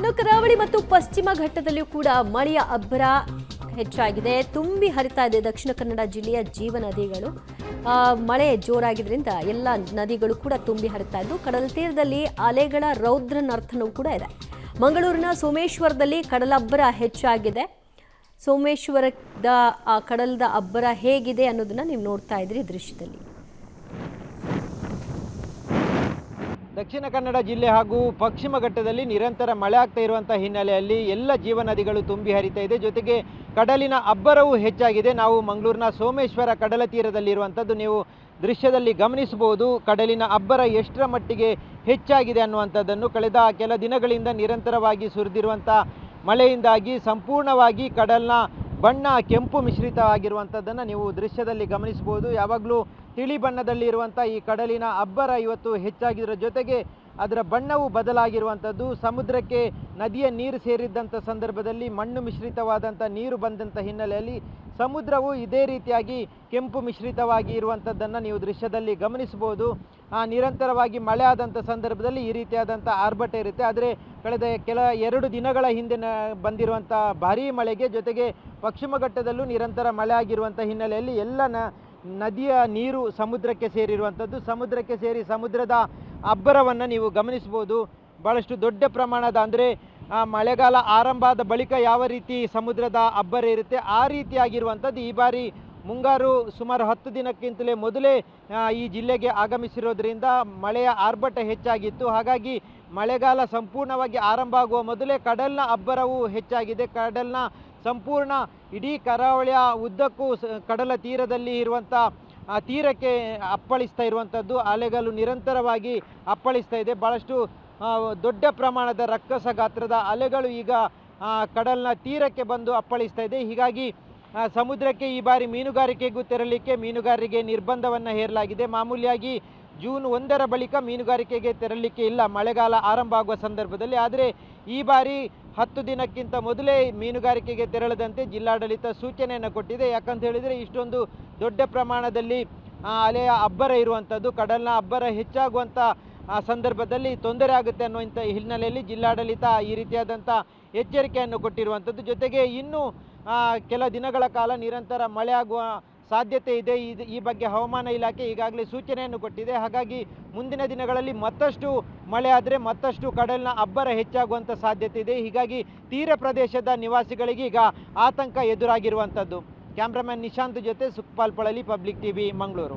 ಇನ್ನು ಕರಾವಳಿ ಮತ್ತು ಪಶ್ಚಿಮ ಘಟ್ಟದಲ್ಲಿಯೂ ಕೂಡ ಮಳೆಯ ಅಬ್ಬರ ಹೆಚ್ಚಾಗಿದೆ. ತುಂಬಿ ಹರಿತಾ ಇದೆ ದಕ್ಷಿಣ ಕನ್ನಡ ಜಿಲ್ಲೆಯ ಜೀವ ನದಿಗಳು. ಮಳೆ ಜೋರಾಗಿದ್ದರಿಂದ ಎಲ್ಲ ನದಿಗಳು ಕೂಡ ತುಂಬಿ ಹರಿತಾ ಇದ್ದು ಕಡಲ ತೀರದಲ್ಲಿ ಅಲೆಗಳ ರೌದ್ರ ನರ್ತನವೂ ಕೂಡ ಇದೆ. ಮಂಗಳೂರಿನ ಸೋಮೇಶ್ವರದಲ್ಲಿ ಕಡಲಬ್ಬರ ಹೆಚ್ಚಾಗಿದೆ. ಸೋಮೇಶ್ವರದ ಆ ಕಡಲದ ಅಬ್ಬರ ಹೇಗಿದೆ ಅನ್ನೋದನ್ನ ನೀವು ನೋಡ್ತಾ ಇದ್ರಿ ದೃಶ್ಯದಲ್ಲಿ. ದಕ್ಷಿಣ ಕನ್ನಡ ಜಿಲ್ಲೆ ಹಾಗೂ ಪಶ್ಚಿಮ ಘಟ್ಟದಲ್ಲಿ ನಿರಂತರ ಮಳೆ ಆಗ್ತಾ ಇರುವಂಥ ಹಿನ್ನೆಲೆಯಲ್ಲಿ ಎಲ್ಲ ಜೀವ ನದಿಗಳು ತುಂಬಿ ಹರಿತಾ ಇದೆ. ಜೊತೆಗೆ ಕಡಲಿನ ಅಬ್ಬರವೂ ಹೆಚ್ಚಾಗಿದೆ. ನಾವು ಮಂಗಳೂರಿನ ಸೋಮೇಶ್ವರ ಕಡಲ ತೀರದಲ್ಲಿರುವಂಥದ್ದು ನೀವು ದೃಶ್ಯದಲ್ಲಿ ಗಮನಿಸಬಹುದು. ಕಡಲಿನ ಅಬ್ಬರ ಎಷ್ಟರ ಮಟ್ಟಿಗೆ ಹೆಚ್ಚಾಗಿದೆ ಅನ್ನುವಂಥದ್ದನ್ನು ಕಳೆದ ಕೆಲ ದಿನಗಳಿಂದ ನಿರಂತರವಾಗಿ ಸುರಿದಿರುವಂಥ ಮಳೆಯಿಂದಾಗಿ ಸಂಪೂರ್ಣವಾಗಿ ಕಡಲಿನ ಬಣ್ಣ ಕೆಂಪು ಮಿಶ್ರಿತವಾಗಿರುವಂಥದ್ದನ್ನು ನೀವು ದೃಶ್ಯದಲ್ಲಿ ಗಮನಿಸಬಹುದು. ಯಾವಾಗಲೂ ತಿಳಿ ಬಣ್ಣದಲ್ಲಿ ಇರುವಂಥ ಈ ಕಡಲಿನ ಅಬ್ಬರ ಇವತ್ತು ಹೆಚ್ಚಾಗಿರೋ ಜೊತೆಗೆ ಅದರ ಬಣ್ಣವು ಬದಲಾಗಿರುವಂಥದ್ದು. ಸಮುದ್ರಕ್ಕೆ ನದಿಯ ನೀರು ಸೇರಿದ್ದಂಥ ಸಂದರ್ಭದಲ್ಲಿ ಮಣ್ಣು ಮಿಶ್ರಿತವಾದಂಥ ನೀರು ಬಂದಂಥ ಹಿನ್ನೆಲೆಯಲ್ಲಿ ಸಮುದ್ರವು ಇದೇ ರೀತಿಯಾಗಿ ಕೆಂಪು ಮಿಶ್ರಿತವಾಗಿ ಇರುವಂಥದ್ದನ್ನು ನೀವು ದೃಶ್ಯದಲ್ಲಿ ಗಮನಿಸಬಹುದು. ನಿರಂತರವಾಗಿ ಮಳೆ ಆದಂಥ ಸಂದರ್ಭದಲ್ಲಿ ಈ ರೀತಿಯಾದಂಥ ಆರ್ಭಟ ಇರುತ್ತೆ. ಆದರೆ ಕಳೆದ ಕೆಲ 2 ದಿನಗಳ ಹಿಂದೆ ಬಂದಿರುವಂಥ ಭಾರೀ ಮಳೆಗೆ ಜೊತೆಗೆ ಪಶ್ಚಿಮ ಘಟ್ಟದಲ್ಲೂ ನಿರಂತರ ಮಳೆ ಆಗಿರುವಂಥ ಹಿನ್ನೆಲೆಯಲ್ಲಿ ಎಲ್ಲ ನದಿಯ ನೀರು ಸಮುದ್ರಕ್ಕೆ ಸೇರಿರುವಂಥದ್ದು. ಸಮುದ್ರಕ್ಕೆ ಸೇರಿ ಸಮುದ್ರದ ಅಬ್ಬರವನ್ನು ನೀವು ಗಮನಿಸ್ಬೋದು. ಭಾಳಷ್ಟು ದೊಡ್ಡ ಪ್ರಮಾಣದ ಅಂದರೆ ಮಳೆಗಾಲ ಆರಂಭ ಆದ ಬಳಿಕ ಯಾವ ರೀತಿ ಸಮುದ್ರದ ಅಬ್ಬರ ಇರುತ್ತೆ ಆ ರೀತಿಯಾಗಿರುವಂಥದ್ದು ಈ ಬಾರಿ ಮುಂಗಾರು ಸುಮಾರು 10 ದಿನಕ್ಕಿಂತಲೇ ಮೊದಲೇ ಈ ಜಿಲ್ಲೆಗೆ ಆಗಮಿಸಿರೋದ್ರಿಂದ ಮಳೆಯ ಆರ್ಭಟ ಹೆಚ್ಚಾಗಿತ್ತು. ಹಾಗಾಗಿ ಮಳೆಗಾಲ ಸಂಪೂರ್ಣವಾಗಿ ಆರಂಭ ಆಗುವ ಮೊದಲೇ ಕಡಲಿನ ಅಬ್ಬರವು ಹೆಚ್ಚಾಗಿದೆ. ಕಡಲಿನ ಸಂಪೂರ್ಣ ಇಡೀ ಕರಾವಳಿಯ ಉದ್ದಕ್ಕೂ ಕಡಲ ತೀರದಲ್ಲಿ ಇರುವಂಥ ತೀರಕ್ಕೆ ಅಪ್ಪಳಿಸ್ತಾ ಇರುವಂಥದ್ದು. ಅಲೆಗಳು ನಿರಂತರವಾಗಿ ಅಪ್ಪಳಿಸ್ತಾ ಇದೆ. ಭಾಳಷ್ಟು ದೊಡ್ಡ ಪ್ರಮಾಣದ ರಕ್ಕಸ ಗಾತ್ರದ ಅಲೆಗಳು ಈಗ ಕಡಲಿನ ತೀರಕ್ಕೆ ಬಂದು ಅಪ್ಪಳಿಸ್ತಾ ಇದೆ. ಹೀಗಾಗಿ ಸಮುದ್ರಕ್ಕೆ ಈ ಬಾರಿ ಮೀನುಗಾರಿಕೆಗೂ ತೆರಳಲಿಕ್ಕೆ ಮೀನುಗಾರರಿಗೆ ನಿರ್ಬಂಧವನ್ನು ಹೇರಲಾಗಿದೆ. ಮಾಮೂಲಿಯಾಗಿ ಜೂನ್ 1ರ ಬಳಿಕ ಮೀನುಗಾರಿಕೆಗೆ ತೆರಳಲಿಕ್ಕೆ ಇಲ್ಲ ಮಳೆಗಾಲ ಆರಂಭ ಆಗುವ ಸಂದರ್ಭದಲ್ಲಿ. ಆದರೆ ಈ ಬಾರಿ 10 ದಿನಕ್ಕಿಂತ ಮೊದಲೇ ಮೀನುಗಾರಿಕೆಗೆ ತೆರಳದಂತೆ ಜಿಲ್ಲಾಡಳಿತ ಸೂಚನೆಯನ್ನು ಕೊಟ್ಟಿದೆ. ಯಾಕಂತ ಹೇಳಿದರೆ ಇಷ್ಟೊಂದು ದೊಡ್ಡ ಪ್ರಮಾಣದಲ್ಲಿ ಅಲೆಯ ಅಬ್ಬರ ಇರುವಂಥದ್ದು, ಕಡಲಿನ ಅಬ್ಬರ ಹೆಚ್ಚಾಗುವಂಥ ಸಂದರ್ಭದಲ್ಲಿ ತೊಂದರೆ ಆಗುತ್ತೆ ಅನ್ನುವಂಥ ಹಿನ್ನೆಲೆಯಲ್ಲಿ ಜಿಲ್ಲಾಡಳಿತ ಈ ರೀತಿಯಾದಂಥ ಎಚ್ಚರಿಕೆಯನ್ನು ಕೊಟ್ಟಿರುವಂಥದ್ದು. ಜೊತೆಗೆ ಇನ್ನೂ ಕೆಲ ದಿನಗಳ ಕಾಲ ನಿರಂತರ ಮಳೆ ಆಗುವ ಸಾಧ್ಯತೆ ಇದೆ. ಈ ಬಗ್ಗೆ ಹವಾಮಾನ ಇಲಾಖೆ ಈಗಾಗಲೇ ಸೂಚನೆಯನ್ನು ಕೊಟ್ಟಿದೆ. ಹಾಗಾಗಿ ಮುಂದಿನ ದಿನಗಳಲ್ಲಿ ಮತ್ತಷ್ಟು ಮಳೆ ಆದರೆ ಮತ್ತಷ್ಟು ಕಡಲಿನ ಅಬ್ಬರ ಹೆಚ್ಚಾಗುವಂಥ ಸಾಧ್ಯತೆ ಇದೆ. ಹೀಗಾಗಿ ತೀರ ಪ್ರದೇಶದ ನಿವಾಸಿಗಳಿಗೆ ಈಗ ಆತಂಕ ಎದುರಾಗಿರುವಂಥದ್ದು. ಕ್ಯಾಮ್ರಾಮನ್ ನಿಶಾಂತ್ ಜೊತೆ ಸುಖಪಾಲ್ ಪಳಲಿ, ಪಬ್ಲಿಕ್ ಟಿವಿ, ಮಂಗಳೂರು.